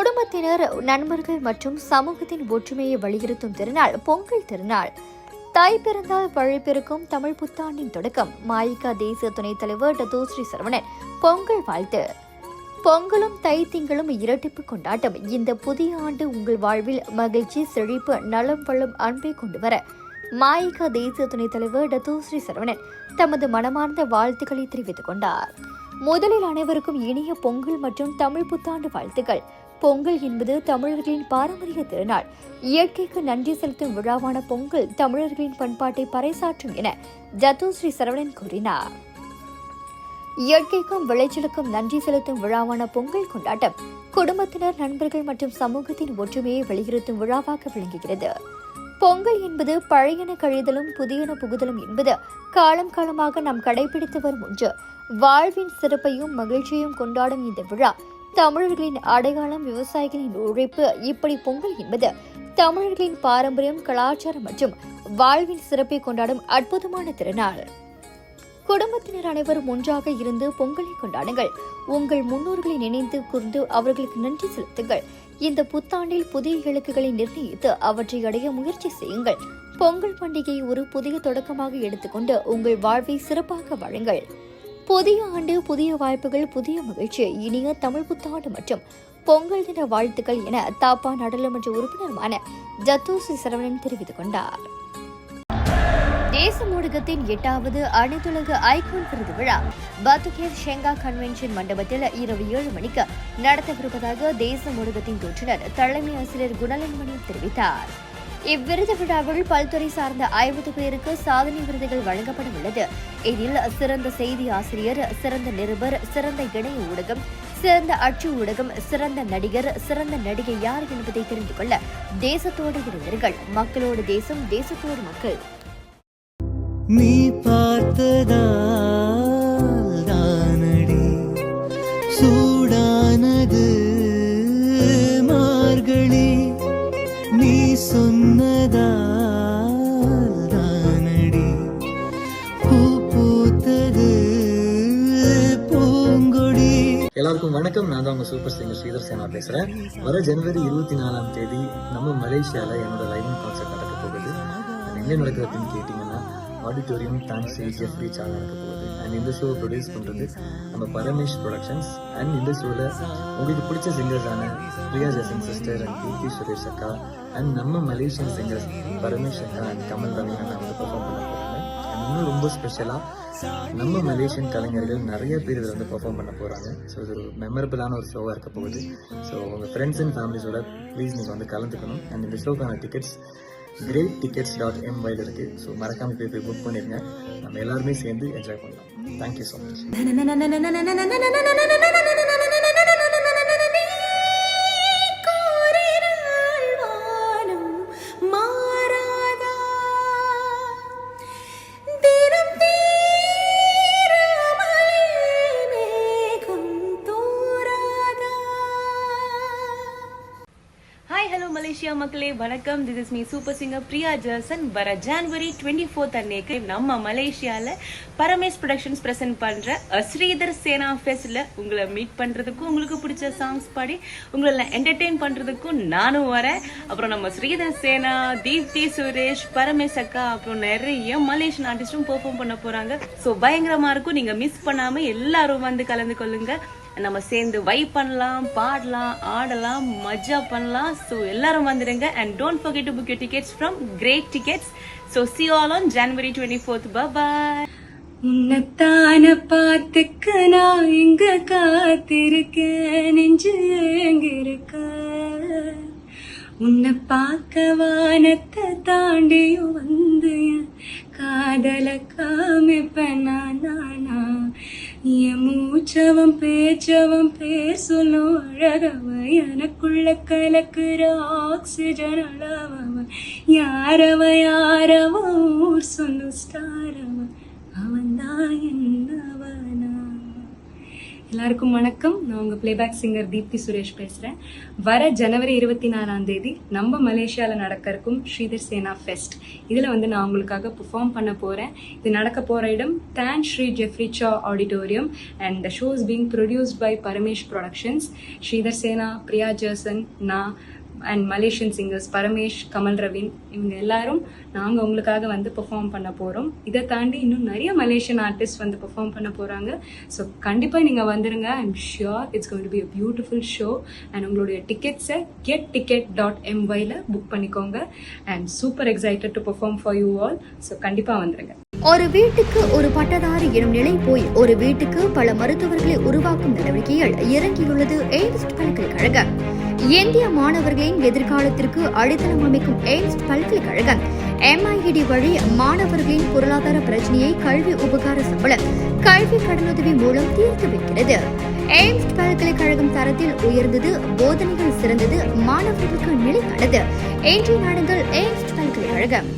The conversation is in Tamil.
குடும்பத்தினர், நண்பர்கள் மற்றும் சமூகத்தின் ஒற்றுமையை வலியுறுத்தும் திருநாள் பொங்கல் திருநாள். தாய் பிறந்தால் வழி பிறக்கும் தமிழ் புத்தாண்டின் தொடக்கம். மாயிகா தேசிய துணைத் தலைவர் டத்தோஸ்ரீ சரவணன் பொங்கல் வாழ்த்து. பொங்கலும் தை திங்களும் இரட்டிப்பு கொண்டாட்டம். இந்த புதிய ஆண்டு உங்கள் வாழ்வில் மகிழ்ச்சி, செழிப்பு, நலம், வளம், அன்பை கொண்டு வர மாயிகா தேசிய துணைத் தலைவர் டத்தோஸ்ரீ சரவணன் தமது மனமார்ந்த வாழ்த்துக்களை தெரிவித்துக் கொண்டார். முதலில் அனைவருக்கும் இனிய பொங்கல் மற்றும் தமிழ் புத்தாண்டு வாழ்த்துக்கள். பொங்கல் என்பது தமிழர்களின் பாரம்பரிய திருநாள். இயற்கைக்கு நன்றி செலுத்தும் விழாவான பொங்கல் தமிழர்களின் பண்பாட்டை பறைசாற்றும் என டத்தோஸ்ரீ சரவணன் கூறினார். இயற்கைக்கும் விளைச்சலுக்கும் நன்றி செலுத்தும் விழாவான பொங்கல் கொண்டாட்டம் குடும்பத்தினர், நண்பர்கள் மற்றும் சமூகத்தின் ஒற்றுமையை வலியுறுத்தும் விழாவாக விளங்குகிறது. பொங்கல் என்பது பழையன கழிதலும் புதியன புகுதலும் என்பது காலம் காலமாக நாம் கடைபிடித்து வரும் ஒன்று. வாழ்வின் சிறப்பையும் மகிழ்ச்சியையும் கொண்டாடும் இந்த விழா தமிழர்களின் அடையாளம், விவசாயிகளின் உழைப்பு. இப்படி பொங்கல் என்பது தமிழர்களின் பாரம்பரியம், கலாச்சாரம் மற்றும் வாழ்வின் சிறப்பை கொண்டாடும் அற்புதமான திருநாள். குடும்பத்தினர் அனைவரும் ஒன்றாக இருந்து பொங்கலை கொண்டாடுங்கள். உங்கள் முன்னோர்களை நினைந்து கூர்ந்து அவர்களுக்கு நன்றி செலுத்துங்கள். இந்த புத்தாண்டில் புதிய இலக்குகளை நிர்ணயித்து அவற்றை அடைய முயற்சி செய்யுங்கள். பொங்கல் பண்டிகையை ஒரு புதிய தொடக்கமாக எடுத்துக்கொண்டு உங்கள் வாழ்வை சிறப்பாக வாழுங்கள். புதிய ஆண்டு, புதிய வாய்ப்புகள், புதிய மகிழ்ச்சி. இனிய தமிழ் புத்தாண்டு மற்றும் பொங்கல் தின வாழ்த்துக்கள் என தாப்பா நாடாளுமன்ற உறுப்பினருமான டத்தோஸ்ரீ சரவணன் தெரிவித்துக் கொண்டார். தேச ஊடகத்தின் 8வது அனைத்துலக ஐகோன் விருது விழா பத்துகேத் ஷெங்கா கன்வென்ஷன் மண்டபத்தில் இரவு 7 மணிக்கு நடத்தவிருப்பதாக தேச ஊடகத்தின் தோற்றுநர் தலைமை ஆசிரியர் குணலின்மணி தெரிவித்தார். இவ்விருது விழாவில் பல்துறை சார்ந்த 50 பேருக்கு சாதனை விருதுகள் வழங்கப்பட உள்ளது. இதில் சிறந்த செய்தி ஆசிரியர், சிறந்த நிருபர், சிறந்த இணைய ஊடகம், சிறந்த அச்சு ஊடகம், சிறந்த நடிகர், சிறந்த நடிகை யார் என்பதை தெரிந்து கொள்ள தேசத்தோடு இருந்தீர்கள். மக்களோடு தேசம், தேசத்தோடு மக்கள். நீ பார்த்ததால் தானடி சூடானது மார்கழி, நீ சொன்னதால் தானடி பூ பூத்தது பூங்கொடி. எல்லாருக்கும் வணக்கம். நான் தான் உங்க சூப்பர் சிங்கர் ஸ்ரீதர் சேனா பேசுறேன். வர ஜனவரி 24ஆம் தேதி நம்ம மலேசியால என்னோட லைவ் கான்சர்ட் நடக்க போகுது. எங்க நடக்கிறதுன்னு கேட்டீங்கன்னா ஆடிட்டோரியம் டான்ஸி ஜெஃப்ரி சால் நடக்க போகுது. அண்ட் இந்த ஷோவை ப்ரொடியூஸ் பண்ணுறது நம்ம பரமேஷ் ப்ரொடக்ஷன்ஸ். அண்ட் இந்த ஷோவில் உங்களுக்கு பிடிச்ச சிங்கர்ஸான Priya Jason sister and Keerthy Suresh அக்கா அண்ட் நம்ம மலேசியன் சிங்கர்ஸ் பரமேஷ் அக்கா அண்ட் கமல் ரவி அண்ணா வந்து பெர்ஃபார்ம் பண்ண போகிறாங்க. அண்ட் இன்னும் ரொம்ப ஸ்பெஷலாக நம்ம மலேசியன் கலைஞர்கள் நிறைய பேர் இதில் வந்து பெர்ஃபார்ம் பண்ண போகிறாங்க. ஸோ இது ஒரு மெமரபிளான ஒரு ஷோவாக இருக்க போகுது. ஸோ உங்கள் ஃப்ரெண்ட்ஸ் அண்ட் ஃபேமிலிஸோட ப்ளீஸ் நீங்கள் வந்து கலந்துக்கணும். அண்ட் இந்த ஷோக்கான டிக்கெட்ஸ் greattickets.my இருக்கு. ஸோ மறக்காம போய் புக் பண்ணிருங்க. நம்ம எல்லாருமே சேர்ந்து என்ஜாய் பண்ணலாம். Thank you so much. மலேசியா மக்களே வணக்கம். This is me super singer Priya Jason. வர ஜனவரி 24 அன்னைக்கு நம்ம மலேசியால பரமேஷ் ப்ரொடக்ஷன்ஸ் பிரசன்ட் பண்ற ஸ்ரீதர் சேனா ஃபெஸ்ட்ல உங்களை மீட் பண்றதுக்கும், உங்களுக்கு பிடிச்ச சாங்ஸ் பாடி உங்களை என்டர்டெயின் பண்றதுக்கும் நானும் வரேன். அப்புறம் நம்ம ஸ்ரீதர் சேனா, தீப்தி சுரேஷ், பரமேஷ் அக்கா, அப்புறம் நிறைய மலேசியன் ஆர்டிஸ்டும் பெர்ஃபார்ம் பண்ண போறாங்க. ஸோ பயங்கரமா இருக்கும். நீங்க மிஸ் பண்ணாம எல்லாரும் வந்து கலந்து கொள்ளுங்க. நம்ம சேர்ந்து வைப் பண்ணலாம், பாடலாம், ஆடலாம், மஜா பண்ணலாம். ஸோ எல்லாரும் வந்துடுங்க. And don't forget to book your tickets from great tickets. So see you all on January 24th. Bye-bye. உன்னத்தான பார்த்துக்க நான் இங்க காத்திருக்கேன், நெஞ்சு எங்கிருக்க உன்னை பார்க்க வானத்தை தாண்டியும் வந்து காதல காமிப்பேன் நானா. என் மூச்சவன் பேச்சவன் பேசணும் அழகவ, எனக்குள்ள கலக்குற ஆக்சிஜன் அளவவன். யாரவ ஊர் சொன்ன ஸ்டாரவன், அவன்தான் என்னவனா. எல்லாருக்கும் வணக்கம். நான் உங்கள் பிளேபேக் சிங்கர் தீப்தி சுரேஷ் பேசுகிறேன். வர ஜனவரி 24 நம்ம மலேசியாவில் நடக்க இருக்கும் ஸ்ரீதர் சேனா ஃபெஸ்ட். இதில் நான் உங்களுக்காக பெர்ஃபார்ம் பண்ண போகிறேன். இது நடக்க போகிற இடம் தான் Sri Jeffrey Cheah auditorium and the show is being produced by Paramesh productions. Sridhar Sena, Priya Gerson, நான் and Malaysian singers Paramesh, Kamal Raveen, இவங்க எல்லாரும் நாங்கள் உங்களுக்காக பெர்ஃபார்ம் பண்ண போகிறோம். இதை தாண்டி இன்னும் நிறைய மலேசியன் ஆர்டிஸ்ட் பெர்ஃபார்ம் பண்ண போகிறாங்க. ஸோ கண்டிப்பாக நீங்கள் வந்துடுங்க. I'm sure it's going to be a beautiful show. And உங்களுடைய டிக்கெட்ஸை getticket.my புக் பண்ணிக்கோங்க. And super excited to perform for you all. So கண்டிப்பாக வந்துடுங்க. ஒரு வீட்டுக்கு ஒரு பட்டதாரி எனும் நிலை போய் ஒரு வீட்டுக்கு பல மருத்துவர்களை உருவாக்கும் நடவடிக்கையில் இறங்கியுள்ளது எய்ம்ஸ் பல்கலைக்கழகம். இந்திய மாணவர்களின் எதிர்காலத்திற்கு அடித்தளம் அமைக்கும் எய்ம்ஸ் பல்கலைக்கழகம் MIED வழி மாணவர்களின் பொருளாதார பிரச்சனையை கல்வி உபகார சம்பளம், கல்வி கடனுதவி மூலம் தீர்த்து வைக்கிறது. எய்ம்ஸ் பல்கலைக்கழகம் தரத்தில் உயர்ந்தது, போதனைகள் சிறந்தது, மாணவர்களுக்கு நிலையானது. இன்றைய நாடுகள் எய்ம்ஸ் பல்கலைக்கழகம்.